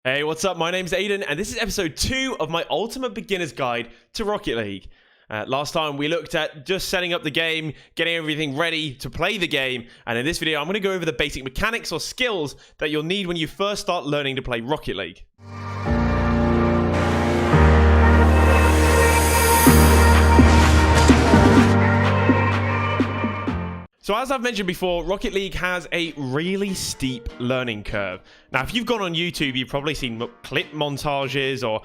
Hey, what's up? My name's Aiden, and this is episode 2 of my Ultimate Beginner's Guide to Rocket League. Last time we looked at just setting up the game, getting everything ready to play the game, and in this video I'm going to go over the basic mechanics or skills that you'll need when you first start learning to play Rocket League. So as I've mentioned before, Rocket League has a really steep learning curve. Now, if you've gone on YouTube, you've probably seen clip montages or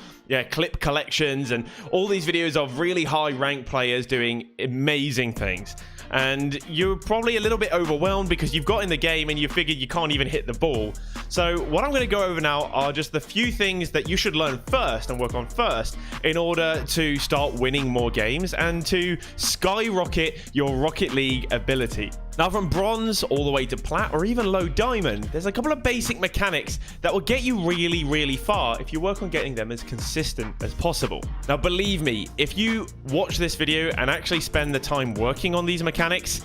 clip collections and all these videos of really high ranked players doing amazing things. And you're probably a little bit overwhelmed because you've got in the game and you figured you can't even hit the ball. So what I'm going to go over now are just the few things that you should learn first and work on first in order to start winning more games and to skyrocket your Rocket League ability. Now, from bronze all the way to plat or even low diamond, there's a couple of basic mechanics that will get you really far if you work on getting them as consistent as possible. Now, believe me, if you watch this video and actually spend the time working on these mechanics,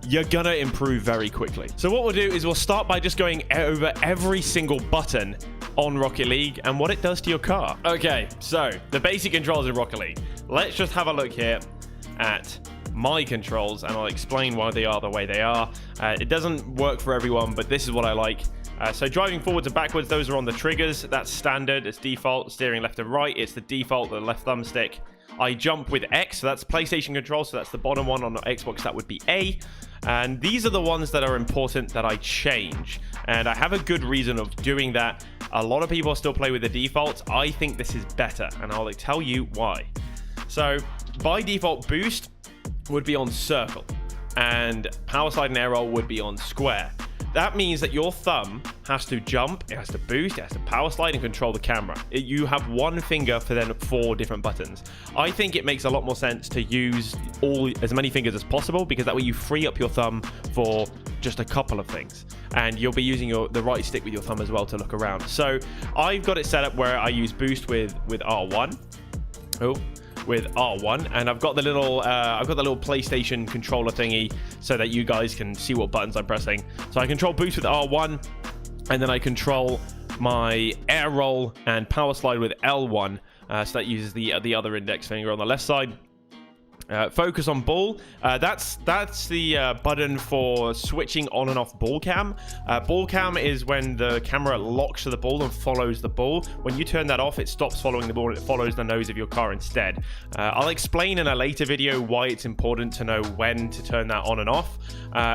you're gonna improve very quickly. So what we'll do is we'll start by just going over every single button on Rocket League and what it does to your car. Okay, so the basic controls in Rocket League. Let's just have a look here at my controls and I'll explain why they are the way they are. It doesn't work for everyone, but this is what I like. So driving forwards and backwards, those are on the triggers. That's standard, it's default. Steering left and right, it's the default, the left thumbstick. I jump with X, so that's PlayStation control, so that's the bottom one. On the Xbox, that would be A. And these are the ones that are important that I change. And I have a good reason of doing that. A lot of people still play with the defaults. I think this is better, and I'll tell you why. So by default, boost would be on circle, and power slide and air roll would be on square. That means that your thumb has to jump, it has to boost, it has to power slide and control the camera. You have one finger for then 4 different buttons. I think it makes a lot more sense to use as many fingers as possible, because that way you free up your thumb for just a couple of things, and you'll be using the right stick with your thumb as well to look around. So I've got it set up where I use boost with R1. With R1, and I've got the little PlayStation controller thingy so that you guys can see what buttons I'm pressing. So I control boost with R1, and then I control my air roll and power slide with L1. So that uses the other index finger on the left side. Focus on ball. That's the button for switching on and off ball cam. Ball cam is when the camera locks to the ball and follows the ball. When you turn that off, it stops following the ball and it follows the nose of your car instead. I'll explain in a later video why it's important to know when to turn that on and off.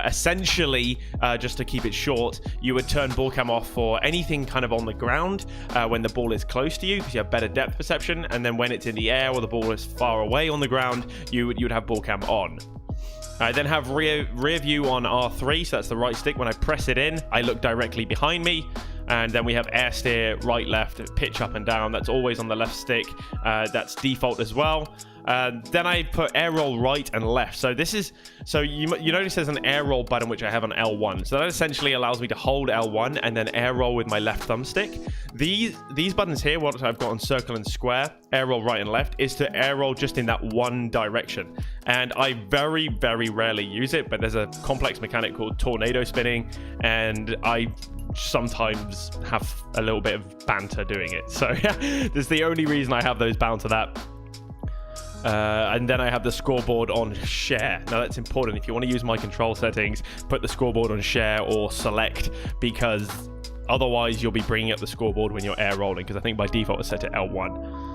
Essentially, just to keep it short, you would turn ball cam off for anything kind of on the ground when the ball is close to you, because you have better depth perception, and then when it's in the air or the ball is far away on the ground, you would have ball cam on. I then have rear view on R3, so that's the right stick. When I press it in, I look directly behind me. And then we have air steer, right, left, pitch up and down. That's always on the left stick. That's default as well. Then I put air roll right and left. So you notice there's an air roll button which I have on L1. So that essentially allows me to hold L1 and then air roll with my left thumbstick. These buttons here, what I've got on circle and square, air roll right and left, is to air roll just in that one direction. And I very rarely use it, but there's a complex mechanic called tornado spinning, and I sometimes have a little bit of banter doing it. So yeah, that's the only reason I have those bound to that. And then I have the scoreboard on share. Now that's important. If you want to use my control settings, put the scoreboard on share or select, because otherwise you'll be bringing up the scoreboard when you're air rolling, because I think by default it's set to L1.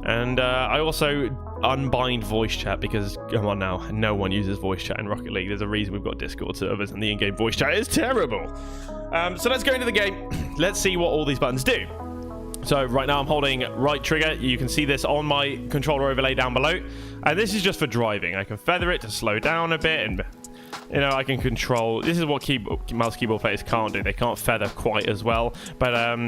And I also unbind voice chat, because come on now, no one uses voice chat in Rocket League. There's a reason we've got Discord servers, and the in-game voice chat is terrible. So let's go into the game. Let's see what all these buttons do. So right now I'm holding right trigger. You can see this on my controller overlay down below. And this is just for driving. I can feather it to slow down a bit, and I can control. This is what mouse keyboard players can't do. They can't feather quite as well, but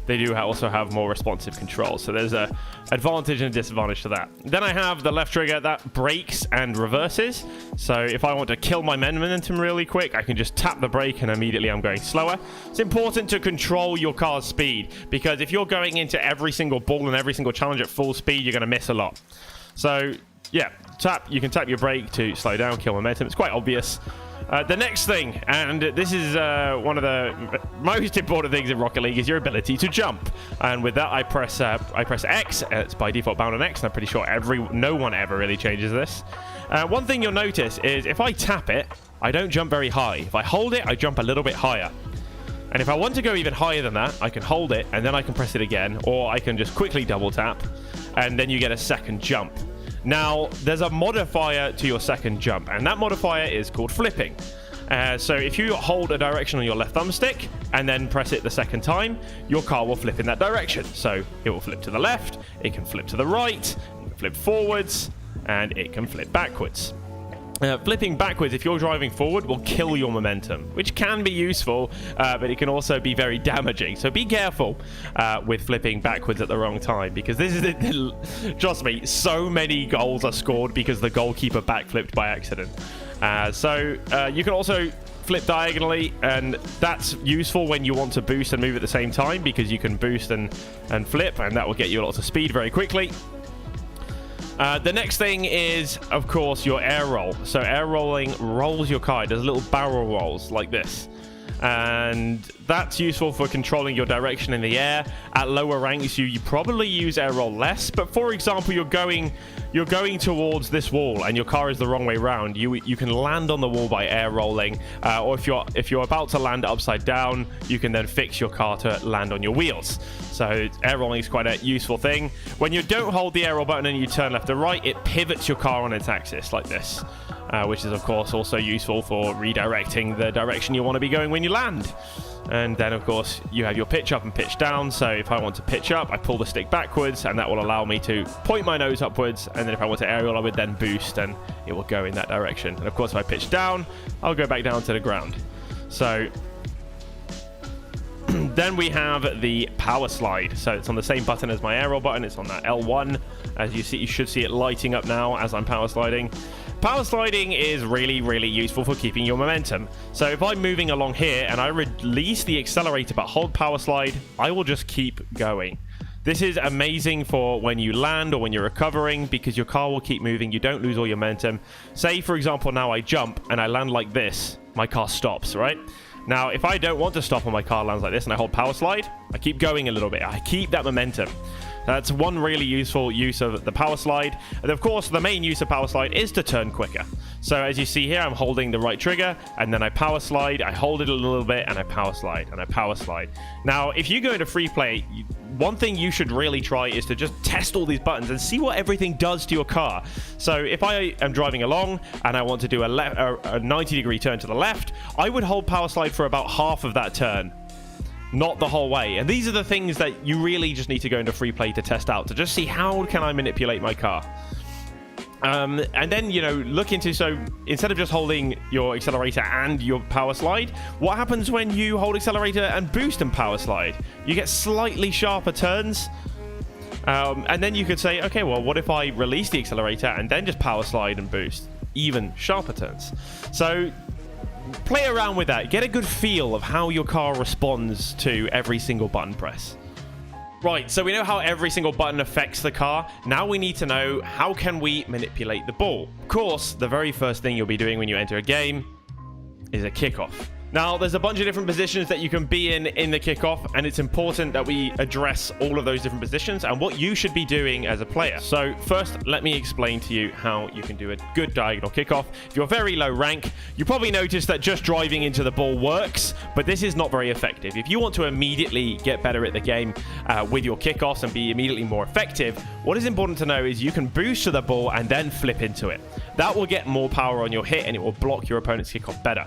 they do also have more responsive controls. So there's a advantage and a disadvantage to that. Then I have the left trigger that brakes and reverses. So if I want to kill my momentum really quick, I can just tap the brake and immediately I'm going slower. It's important to control your car's speed, because if you're going into every single ball and every single challenge at full speed, you're going to miss a lot. So yeah, you can tap your brake to slow down, kill momentum. It's quite obvious. The next thing, and this is one of the most important things in Rocket League, is your ability to jump. And with that, I press X. It's by default bound on X, and I'm pretty sure no one ever really changes this. One thing you'll notice is if I tap it, I don't jump very high. If I hold it, I jump a little bit higher. And if I want to go even higher than that, I can hold it, and then I can press it again, or I can just quickly double tap, and then you get a second jump. Now, there's a modifier to your second jump, and that modifier is called flipping. So if you hold a direction on your left thumbstick and then press it the second time, your car will flip in that direction. So it will flip to the left, it can flip to the right, it can flip forwards, and it can flip backwards. Flipping backwards, if you're driving forward, will kill your momentum, which can be useful, but it can also be very damaging. So be careful with flipping backwards at the wrong time, because this is, trust me, so many goals are scored because the goalkeeper backflipped by accident. You can also flip diagonally, and that's useful when you want to boost and move at the same time, because you can boost and flip, and that will get you lots of speed very quickly. The next thing is, of course, your air roll. So air rolling rolls your car. It does little barrel rolls like this. And that's useful for controlling your direction in the air. At lower ranks, you probably use air roll less. But for example, you're going towards this wall and your car is the wrong way around. You can land on the wall by air rolling, or if you're about to land upside down, you can then fix your car to land on your wheels. So air rolling is quite a useful thing. When you don't hold the air roll button and you turn left or right, it pivots your car on its axis like this, which is of course also useful for redirecting the direction you want to be going when you land. And then of course you have your pitch up and pitch down. So if I want to pitch up, I pull the stick backwards, and that will allow me to point my nose upwards. And then if I want to aerial, I would then boost and it will go in that direction. And of course if I pitch down, I'll go back down to the ground. So then we have the power slide. So it's on the same button as my aerial button. It's on that L1. As you see, you should see it lighting up now as I'm power sliding. Power sliding is really, really useful for keeping your momentum. So if I'm moving along here and I release the accelerator but hold power slide, I will just keep going. This is amazing for when you land or when you're recovering, because your car will keep moving. You don't lose all your momentum. Say, for example, now I jump and I land like this. My car stops, right? Now, if I don't want to stop and my car lands like this and I hold power slide, I keep going a little bit. I keep that momentum. That's one really useful use of the power slide. And of course, the main use of power slide is to turn quicker. So as you see here, I'm holding the right trigger and then I power slide. I hold it a little bit and I power slide and I power slide. Now, if you go into free play, one thing you should really try is to just test all these buttons and see what everything does to your car. So if I am driving along and I want to do a 90-degree turn to the left, I would hold power slide for about half of that turn, not the whole way. And these are the things that you really just need to go into free play to test out, to just see how can I manipulate my car. And then, look into, so instead of just holding your accelerator and your power slide, what happens when you hold accelerator and boost and power slide? You get slightly sharper turns. And then you could say, okay, well, what if I release the accelerator and then just power slide and boost? Even sharper turns. So play around with that. Get a good feel of how your car responds to every single button press. Right, so we know how every single button affects the car. Now we need to know, how can we manipulate the ball? Of course, the very first thing you'll be doing when you enter a game is a kickoff. Now, there's a bunch of different positions that you can be in the kickoff, and it's important that we address all of those different positions and what you should be doing as a player. So first, let me explain to you how you can do a good diagonal kickoff. If you're very low rank, you probably noticed that just driving into the ball works, but this is not very effective. If you want to immediately get better at the game with your kickoffs and be immediately more effective, what is important to know is you can boost to the ball and then flip into it. That will get more power on your hit and it will block your opponent's kickoff better.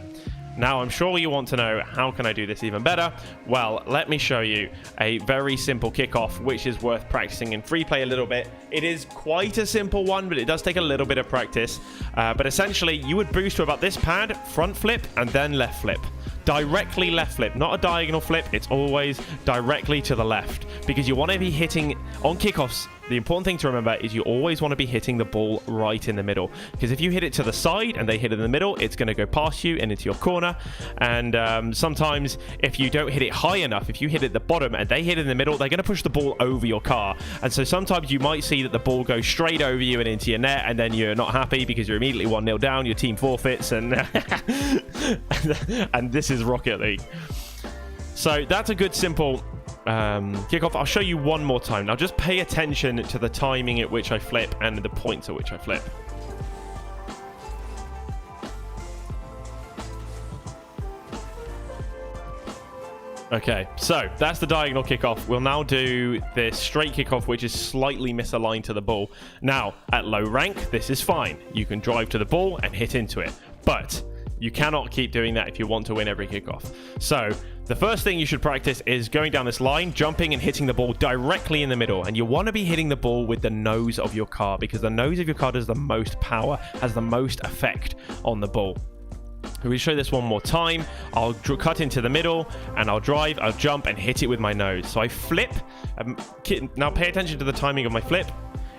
Now, I'm sure you want to know, how can I do this even better? Well, let me show you a very simple kickoff, which is worth practicing in free play a little bit. It is quite a simple one, but it does take a little bit of practice. But essentially, you would boost to about this pad, front flip, and then left flip. Directly left flip, not a diagonal flip. It's always directly to the left, because you want to be hitting on kickoffs the important thing to remember is you always want to be hitting the ball right in the middle, because if you hit it to the side and they hit it in the middle, it's going to go past you and into your corner. And sometimes if you don't hit it high enough, if you hit it at the bottom and they hit it in the middle, they're going to push the ball over your car. And so sometimes you might see that the ball goes straight over you and into your net, and then you're not happy because you're immediately 1-0 down, your team forfeits, and and this is Rocket League. So that's a good simple kickoff. I'll show you one more time. Now just pay attention to the timing at which I flip and the points at which I flip. Okay, so that's the diagonal kickoff. We'll now do this straight kickoff, which is slightly misaligned to the ball. Now, at low rank, this is fine. You can drive to the ball and hit into it, but you cannot keep doing that if you want to win every kickoff. So the first thing you should practice is going down this line, jumping and hitting the ball directly in the middle. And you want to be hitting the ball with the nose of your car, because the nose of your car does the most power, has the most effect on the ball. We'll show this one more time. I'll cut into the middle and I'll drive, I'll jump and hit it with my nose. So I flip. Now pay attention to the timing of my flip.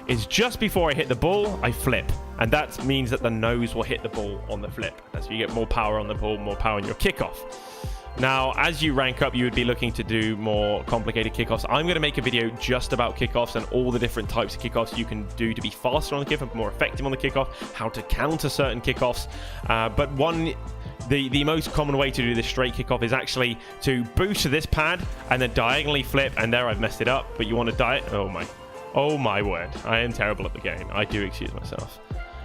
Is just before I hit the ball, I flip. And that means that the nose will hit the ball on the flip. So you get more power on the ball, more power in your kickoff. Now, as you rank up, you would be looking to do more complicated kickoffs. I'm going to make a video just about kickoffs and all the different types of kickoffs you can do to be faster on the kickoff, more effective on the kickoff, how to counter certain kickoffs. But the most common way to do this straight kickoff is actually to boost to this pad and then diagonally flip. And there, I've messed it up. But you want to oh my word. I am terrible at the game. I do excuse myself.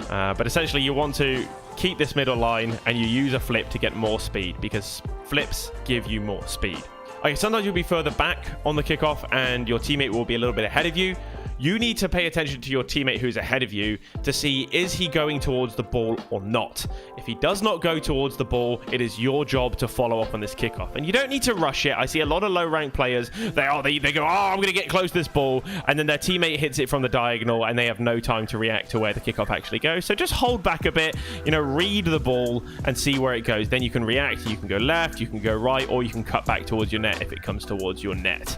But essentially, you want to keep this middle line and you use a flip to get more speed, because flips give you more speed. Okay, sometimes you'll be further back on the kickoff and your teammate will be a little bit ahead of you. You need to pay attention to your teammate who's ahead of you to see, is he going towards the ball or not? If he does not go towards the ball, it is your job to follow up on this kickoff. And you don't need to rush it. I see a lot of low-ranked players, they go, oh, I'm going to get close to this ball, and then their teammate hits it from the diagonal and they have no time to react to where the kickoff actually goes. So just hold back a bit, read the ball and see where it goes. Then you can react. You can go left, you can go right, or you can cut back towards your net if it comes towards your net.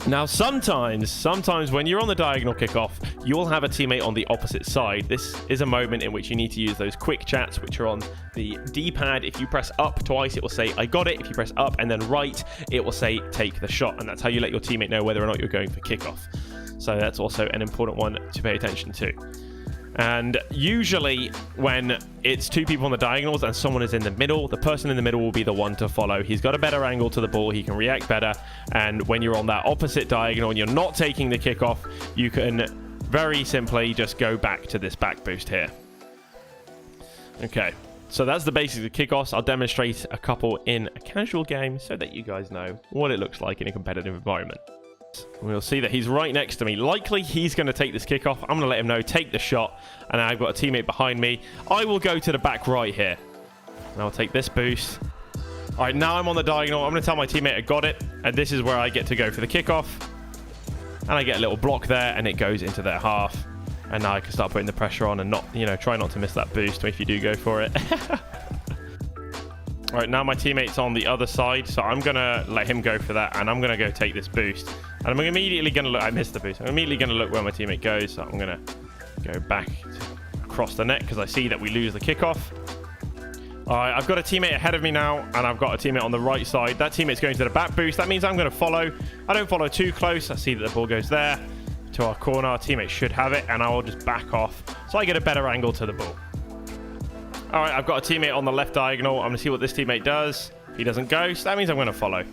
Now, sometimes when you're on the diagonal kickoff, you'll have a teammate on the opposite side. This is a moment in which you need to use those quick chats, which are on the D-pad. If you press up twice, it will say, I got it. If you press up and then right, it will say, take the shot. And that's how you let your teammate know whether or not you're going for kickoff. So that's also an important one to pay attention to. And usually when it's two people on the diagonals and someone is in the middle, the person in the middle will be the one to follow. He's got a better angle to the ball. He can react better. And when you're on that opposite diagonal and you're not taking the kickoff, you can very simply just go back to this back boost here. Okay, so that's the basics of kickoffs. I'll demonstrate a couple in a casual game so that you guys know what it looks like in a competitive environment. We'll see that he's right next to me. Likely he's going to take this kickoff. I'm going to let him know, take the shot. And I've got a teammate behind me. I will go to the back right here. And I'll take this boost. All right, now I'm on the diagonal. I'm going to tell my teammate I got it. And this is where I get to go for the kickoff. And I get a little block there and it goes into their half. And now I can start putting the pressure on and not, try not to miss that boost if you do go for it. All right, now my teammate's on the other side, so I'm going to let him go for that, and I'm going to go take this boost. And I'm immediately going to look... I missed the boost. I'm immediately going to look where my teammate goes, so I'm going to go back across the net because I see that we lose the kickoff. All right, I've got a teammate ahead of me now, and I've got a teammate on the right side. That teammate's going to the back boost. That means I'm going to follow. I don't follow too close. I see that the ball goes there to our corner. Our teammate should have it, and I will just back off so I get a better angle to the ball. All right, I've got a teammate on the left diagonal. I'm going to see what this teammate does. He doesn't go, so that means I'm going to follow.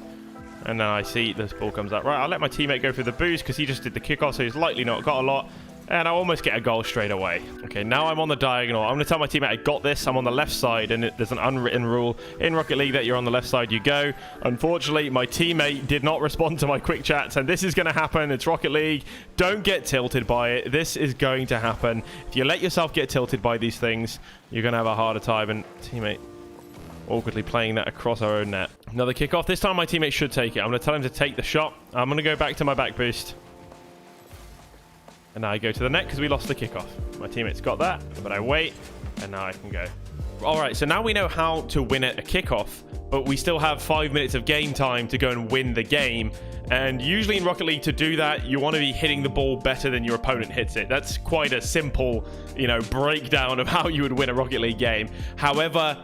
And now I see this ball comes out. Right, I'll let my teammate go through the boost because he just did the kickoff, so he's likely not got a lot. And I almost get a goal straight away. Okay, now I'm on the diagonal. I'm going to tell my teammate I got this. I'm on the left side, and there's an unwritten rule in Rocket League that you're on the left side, you go. Unfortunately, my teammate did not respond to my quick chats, and this is going to happen. It's Rocket League. Don't get tilted by it. This is going to happen. If you let yourself get tilted by these things, you're going to have a harder time. And teammate awkwardly playing that across our own net. Another kickoff. This time my teammate should take it. I'm going to tell him to take the shot. I'm going to go back to my back boost. And now I go to the net because we lost the kickoff. My teammate's got that, but I wait, and now I can go. All right, so now we know how to win at a kickoff. but we still have 5 minutes of game time to go and win the game. And usually in Rocket League, to do that, you want to be hitting the ball better than your opponent hits it. That's quite a simple, breakdown of how you would win a Rocket League game. However,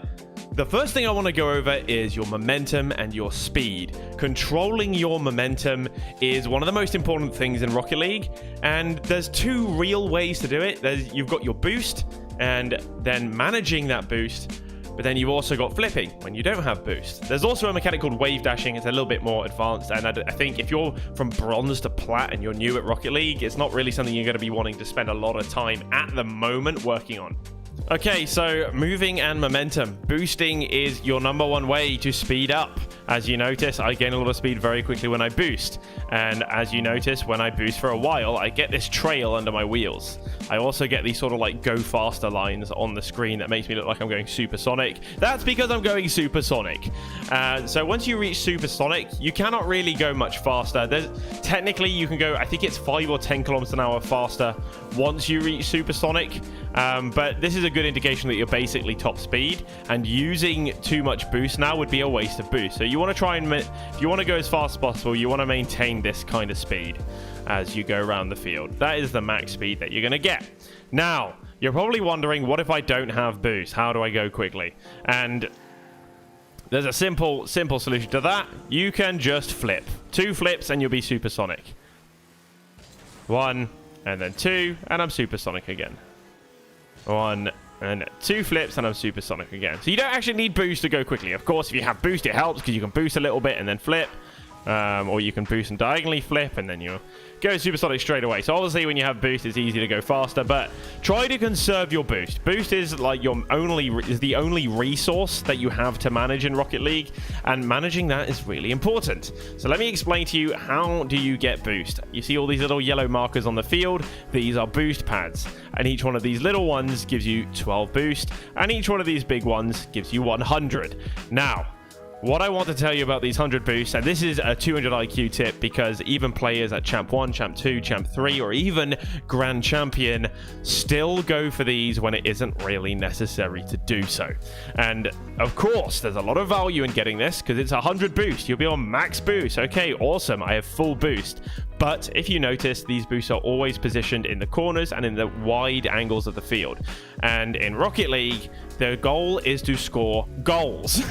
the first thing I want to go over is your momentum and your speed. Controlling your momentum is one of the most important things in Rocket League, and there's two real ways to do it. You've got your boost, and then managing that boost, but then you've also got flipping when you don't have boost. There's also a mechanic called wave dashing. It's a little bit more advanced, and I think if you're from bronze to plat and you're new at Rocket League, it's not really something you're going to be wanting to spend a lot of time at the moment working on. Okay, so moving and momentum. Boosting is your #1 way to speed up. As you notice, I gain a lot of speed very quickly when I boost. And as you notice, when I boost for a while, I get this trail under my wheels. I also get these sort of like go faster lines on the screen that makes me look like I'm going supersonic. That's because I'm going supersonic. So once you reach supersonic, you cannot really go much faster. Technically, you can go, I think it's 5 or 10 kilometers an hour faster once you reach supersonic. But this is a good indication that you're basically top speed, and using too much boost now would be a waste of boost. So you want to try and, if you want to go as fast as possible, you want to maintain this kind of speed as you go around the field. That is the max speed that you're going to get. Now, you're probably wondering, what if I don't have boost? How do I go quickly? And there's a simple solution to that. You can just flip. 2 flips and you'll be supersonic. 1, and then 2, and I'm supersonic again. 1, and 2 flips, and I'm supersonic again. So you don't actually need boost to go quickly. Of course, if you have boost, it helps because you can boost a little bit and then flip. Or you can boost and diagonally flip, and then you go supersonic straight away. So obviously when you have boost, it's easy to go faster, but try to conserve your boost. Boost is like the only resource that you have to manage in Rocket League, and managing that is really important. So let me explain to you, how do you get boost? You see all these little yellow markers on the field? These are boost pads, and each one of these little ones gives you 12 boost, and each one of these big ones gives you 100. Now, what I want to tell you about these 100 boosts, and this is a 200 IQ tip, because even players at Champ 1, Champ 2, Champ 3, or even Grand Champion still go for these when it isn't really necessary to do so. And of course, there's a lot of value in getting this, because it's 100 boost. You'll be on max boost. Okay, awesome. I have full boost. But if you notice, these boosts are always positioned in the corners and in the wide angles of the field. And in Rocket League, the goal is to score goals.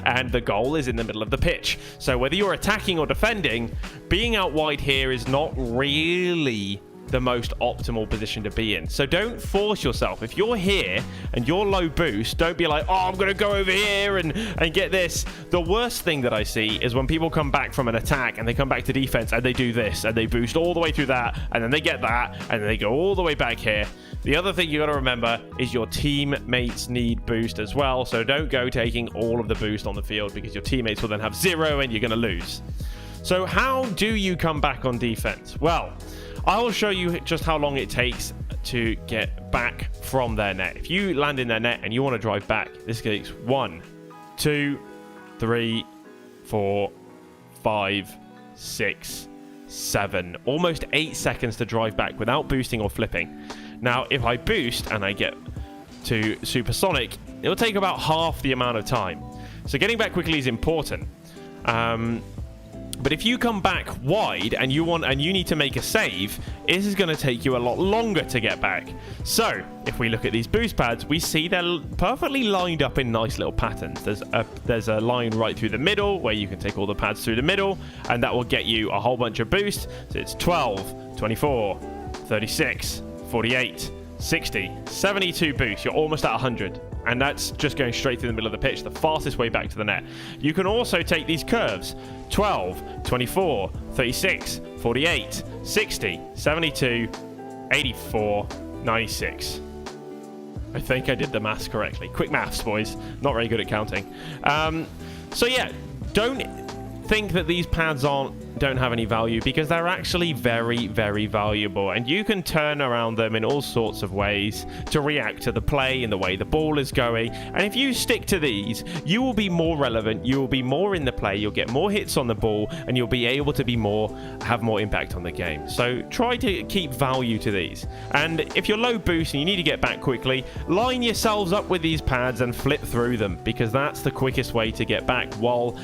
And the goal is in the middle of the pitch. So whether you're attacking or defending, being out wide here is not really the most optimal position to be in. So don't force yourself. If you're here and you're low boost, don't be like, oh, I'm going to go over here and get this. The worst thing that I see is when people come back from an attack and they come back to defense and they do this and they boost all the way through that, and then they get that and then they go all the way back here. The other thing you got to remember is your teammates need boost as well. So don't go taking all of the boost on the field, because your teammates will then have 0 and you're going to lose. So how do you come back on defense? Well, I will show you just how long it takes to get back from their net. If you land in their net and you want to drive back, this takes 1, 2, 3, 4, 5, 6, 7, almost 8 seconds to drive back without boosting or flipping. Now, if I boost and I get to supersonic, it'll take about half the amount of time. So getting back quickly is important. But if you come back wide and you need to make a save, this is going to take you a lot longer to get back. So if we look at these boost pads, we see they're perfectly lined up in nice little patterns. There's a line right through the middle where you can take all the pads through the middle, and that will get you a whole bunch of boost. So it's 12, 24, 36, 48, 60, 72 boosts. You're almost at 100. And that's just going straight through the middle of the pitch, the fastest way back to the net. You can also take these curves: 12, 24, 36, 48, 60, 72, 84, 96. I think I did the maths correctly. Quick maths, boys. Not very good at counting. So yeah, don't think that these pads don't have any value, because they're actually very, very valuable, and you can turn around them in all sorts of ways to react to the play and the way the ball is going. And if you stick to these, you will be more relevant, you will be more in the play, you'll get more hits on the ball, and you'll be able to have more impact on the game. So try to keep value to these. And if you're low boost and you need to get back quickly, line yourselves up with these pads and flip through them, because that's the quickest way to get back while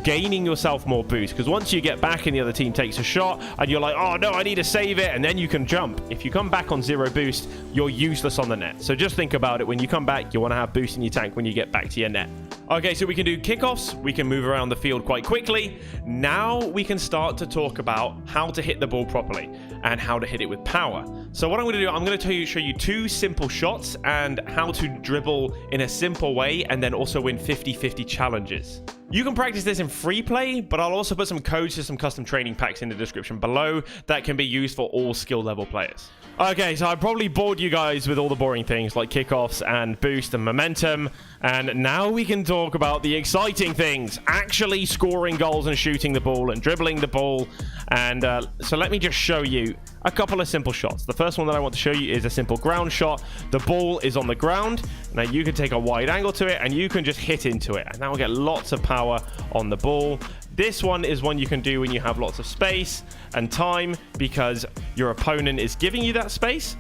gaining yourself more boost. Because once you get back and the other team takes a shot and you're like, oh no, I need to save it, and then you can jump. If you come back on 0 boost, you're useless on the net. So just think about it. When you come back, you want to have boost in your tank when you get back to your net. Okay, so we can do kickoffs, we can move around the field quite quickly. Now we can start to talk about how to hit the ball properly and how to hit it with power. So what I'm going to do, I'm going to show you 2 simple shots and how to dribble in a simple way, and then also win 50-50 challenges. You can practice this in free play, but I'll also put some codes to some custom training packs in the description below that can be used for all skill level players. Okay, so I probably bored you guys with all the boring things like kickoffs and boost and momentum, and now we can talk about the exciting things, actually scoring goals and shooting the ball and dribbling the ball. And so let me just show you a couple of simple shots. The first one that I want to show you is a simple ground shot. The ball is on the ground. Now you can take a wide angle to it and you can just hit into it, and that will get lots of power on the ball. This one is one you can do when you have lots of space and time, because your opponent is giving you that space.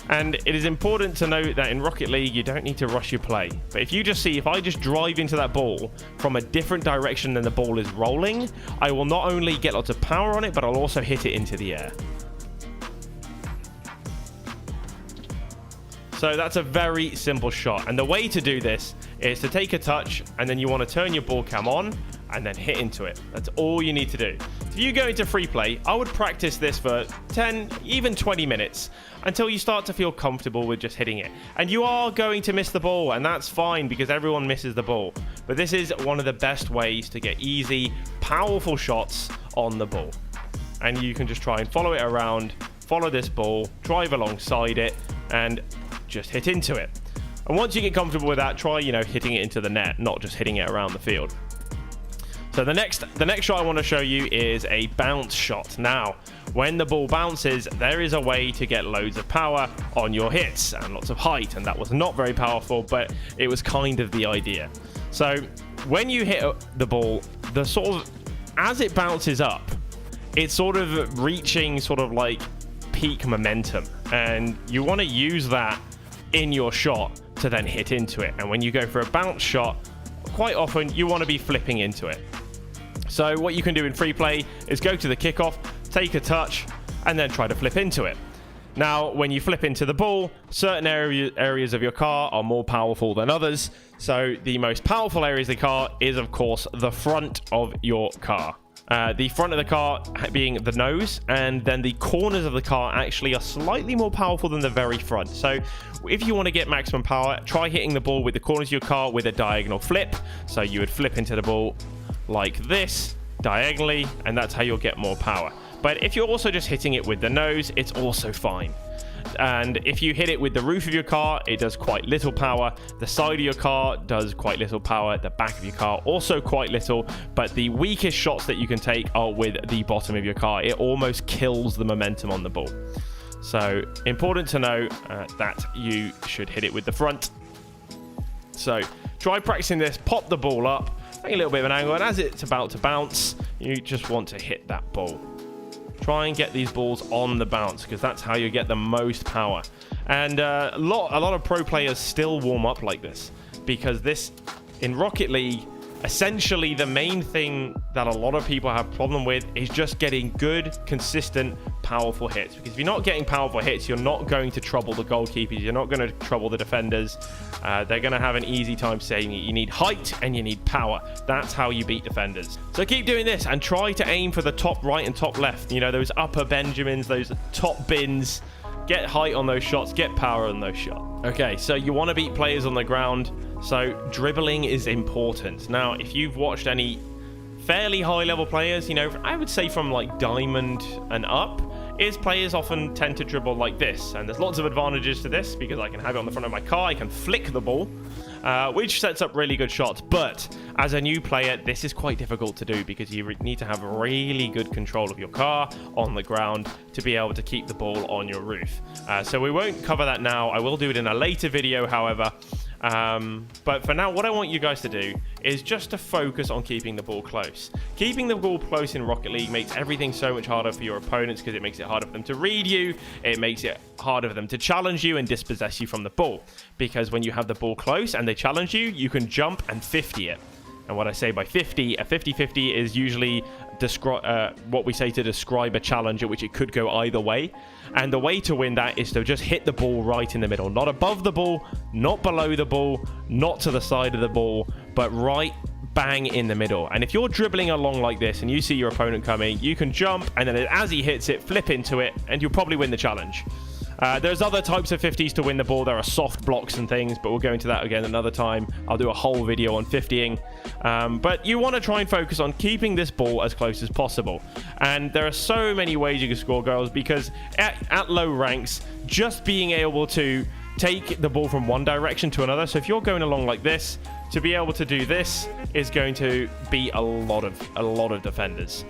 And it is important to note that in Rocket League, you don't need to rush your play. But if you just see, if I just drive into that ball from a different direction than the ball is rolling, I will not only get lots of power on it, but I'll also hit it into the air. So that's a very simple shot. And the way to do this is to take a touch, and then you want to turn your ball cam on and then hit into it. That's all you need to do. If you go into free play, I would practice this for 10, even 20 minutes until you start to feel comfortable with just hitting it. And you are going to miss the ball, and that's fine because everyone misses the ball. But this is one of the best ways to get easy, powerful shots on the ball. And you can just try and follow it around, follow this ball, drive alongside it, and just hit into it. And once you get comfortable with that, try, hitting it into the net, not just hitting it around the field. So the next shot I want to show you is a bounce shot. Now, when the ball bounces, there is a way to get loads of power on your hits and lots of height, and that was not very powerful, but it was kind of the idea. So when you hit the ball, as it bounces up, it's sort of reaching like peak momentum, and you want to use that in your shot to then hit into it. And when you go for a bounce shot, quite often you want to be flipping into it. So what you can do in free play is go to the kickoff, take a touch, and then try to flip into it. Now, when you flip into the ball, certain areas of your car are more powerful than others. So the most powerful areas of the car is, of course, the front of your car. The front of the car being the nose, and then the corners of the car actually are slightly more powerful than the very front. So if you want to get maximum power, try hitting the ball with the corners of your car with a diagonal flip. So you would flip into the ball like this, diagonally, and that's how you'll get more power. But if you're also just hitting it with the nose, it's also fine. And if you hit it with the roof of your car, it does quite little power. The side of your car does quite little power. The back of your car also quite little. But the weakest shots that you can take are with the bottom of your car. It almost kills the momentum on the ball. So important to know that you should hit it with the front. So try practicing this. Pop the ball up, make a little bit of an angle, and as it's about to bounce, you just want to hit that ball. Try and get these balls on the bounce, because that's how you get the most power. And a lot of pro players still warm up like this, because this, in Rocket League, essentially the main thing that a lot of people have problem with is just getting good, consistent, powerful hits. Because if you're not getting powerful hits, you're not going to trouble the goalkeepers, you're not going to trouble the defenders. They're going to have an easy time saying you need height and you need power. That's how you beat defenders. So keep doing this and try to aim for the top right and top left. Those upper Benjamins, those top bins. Get height on those shots, get power on those shots. Okay, so you want to beat players on the ground, so dribbling is important. Now, if you've watched any fairly high level players, I would say from like diamond and up, is players often tend to dribble like this. And there's lots of advantages to this because I can have it on the front of my car, I can flick the ball, which sets up really good shots. But as a new player, this is quite difficult to do because you need to have really good control of your car on the ground to be able to keep the ball on your roof. So we won't cover that now. I will do it in a later video, however. But for now, what I want you guys to do is just to focus on keeping the ball close. Keeping the ball close in Rocket League makes everything so much harder for your opponents because it makes it harder for them to read you. It makes it harder for them to challenge you and dispossess you from the ball. Because when you have the ball close and they challenge you, you can jump and 50 it. And what I say by 50, a 50-50 is usually what we say to describe a challenge at which it could go either way. And the way to win that is to just hit the ball right in the middle. Not above the ball, not below the ball, not to the side of the ball, but right bang in the middle. And if you're dribbling along like this and you see your opponent coming, you can jump and then as he hits it, flip into it, and you'll probably win the challenge. There's other types of 50s to win the ball. There are soft blocks and things, but we'll go into that again another time. I'll do a whole video on 50ing. But you want to try and focus on keeping this ball as close as possible. And there are so many ways you can score goals because at low ranks, just being able to take the ball from one direction to another. So if you're going along like this, to be able to do this is going to be a lot of defenders.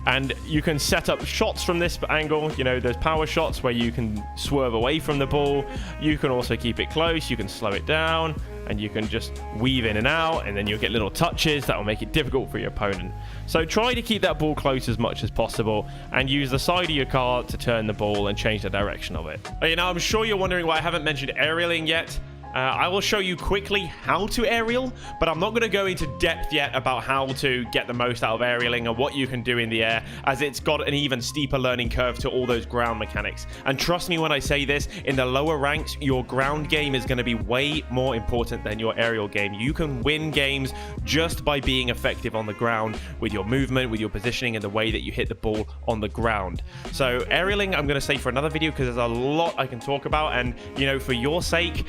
And you can set up shots from this angle. You know, there's power shots where you can swerve away from the ball. You can also keep it close. You can slow it down. And you can just weave in and out. And then you'll get little touches that will make it difficult for your opponent. So try to keep that ball close as much as possible. And use the side of your car to turn the ball and change the direction of it. You know, I'm sure you're wondering why I haven't mentioned aerialing yet. I will show you quickly how to aerial, but I'm not going to go into depth yet about how to get the most out of aerialing and what you can do in the air, as it's got an even steeper learning curve to all those ground mechanics. And trust me when I say this, in the lower ranks, your ground game is going to be way more important than your aerial game. You can win games just by being effective on the ground with your movement, with your positioning, and the way that you hit the ball on the ground. So aerialing, I'm going to say for another video because there's a lot I can talk about, and you know, for your sake,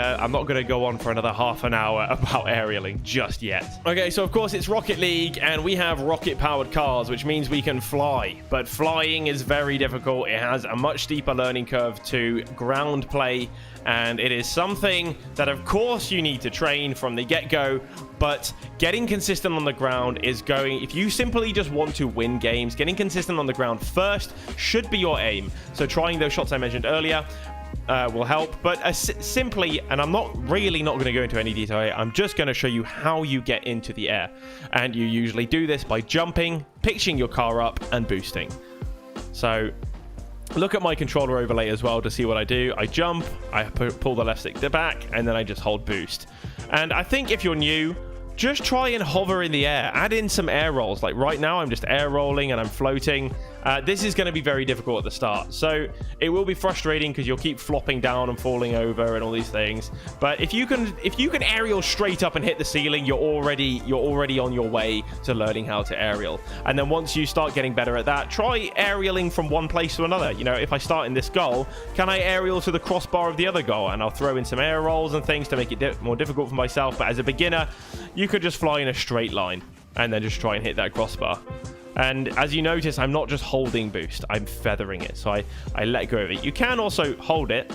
I'm not going to go on for another half an hour about aerialing just yet. Okay, so of course it's Rocket League and we have rocket-powered cars, which means we can fly. But flying is very difficult. It has a much steeper learning curve to ground play, and it is something that of course you need to train from the get-go, but getting consistent on the ground is going... If you simply just want to win games, getting consistent on the ground first should be your aim. So trying those shots I mentioned earlier will help, but simply, and I'm not going to go into any detail here, I'm just going to show you how you get into the air. And you usually do this by jumping, pitching your car up, and boosting. So look at my controller overlay as well to see what I do. I jump, I pull the left stick back, and then I just hold boost. And I think if you're new, just try and hover in the air. Add in some air rolls. Like right now, I'm just air rolling and I'm floating. This is going to be very difficult at the start. So it will be frustrating because you'll keep flopping down and falling over and all these things. But if you can aerial straight up and hit the ceiling, you're already on your way to learning how to aerial. And then once you start getting better at that, try aerialing from one place to another. You know, if I start in this goal, can I aerial to the crossbar of the other goal? And I'll throw in some air rolls and things to make it more difficult for myself. But as a beginner, you could just fly in a straight line and then just try and hit that crossbar. And as you notice, I'm not just holding boost, I'm feathering it. So I let go of it. You can also hold it.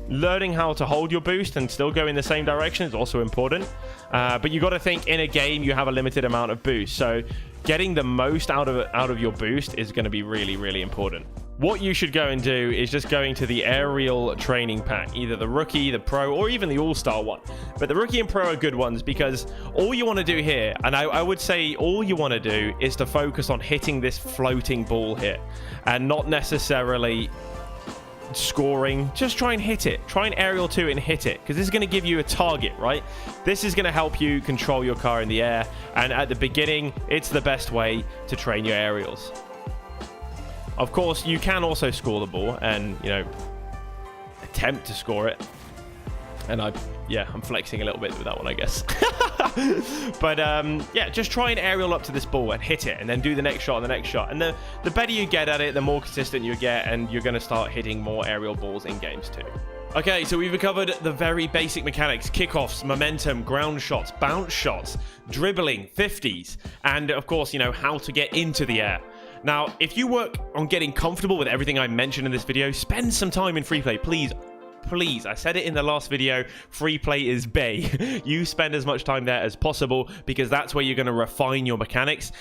Learning how to hold your boost and still go in the same direction is also important. But you got to think in a game, you have a limited amount of boost. So getting the most out of your boost is going to be really, really important. What you should go and do is just go into the aerial training pack, either the rookie, the pro, or even the all-star one. But the rookie and pro are good ones because all you want to do here, and I would say all you want to do is to focus on hitting this floating ball here and not necessarily scoring. Just try and hit it. Try and aerial to it and hit it, because this is going to give you a target, right? This is going to help you control your car in the air, and at the beginning, it's the best way to train your aerials. Of course, you can also score the ball and, you know, attempt to score it. And I'm flexing a little bit with that one, I guess. But, yeah, just try and aerial up to this ball and hit it, and then do the next shot and the next shot. And the better you get at it, the more consistent you get, and you're going to start hitting more aerial balls in games too. Okay, so we've covered the very basic mechanics: kickoffs, momentum, ground shots, bounce shots, dribbling, 50s, and of course, you know, how to get into the air. Now, if you work on getting comfortable with everything I mentioned in this video, spend some time in free play, please. Please, I said it in the last video, free play is bae. You spend as much time there as possible because that's where you're going to refine your mechanics,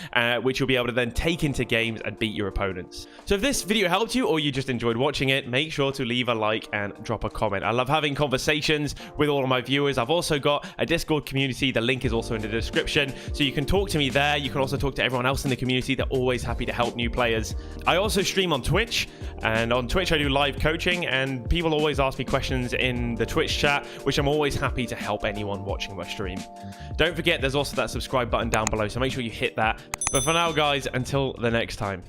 which you'll be able to then take into games and beat your opponents. So if this video helped you or you just enjoyed watching it, make sure to leave a like and drop a comment. I love having conversations with all of my viewers. I've also got a Discord community. The link is also in the description, so you can talk to me there. You can also talk to everyone else in the community. They're always happy to help new players. I also stream on Twitch, and on Twitch I do live coaching, and people always ask me questions in the Twitch chat, which I'm always happy to help anyone watching my stream. Don't forget, there's also that subscribe button down below, so make sure you hit that. But for now, guys, until the next time.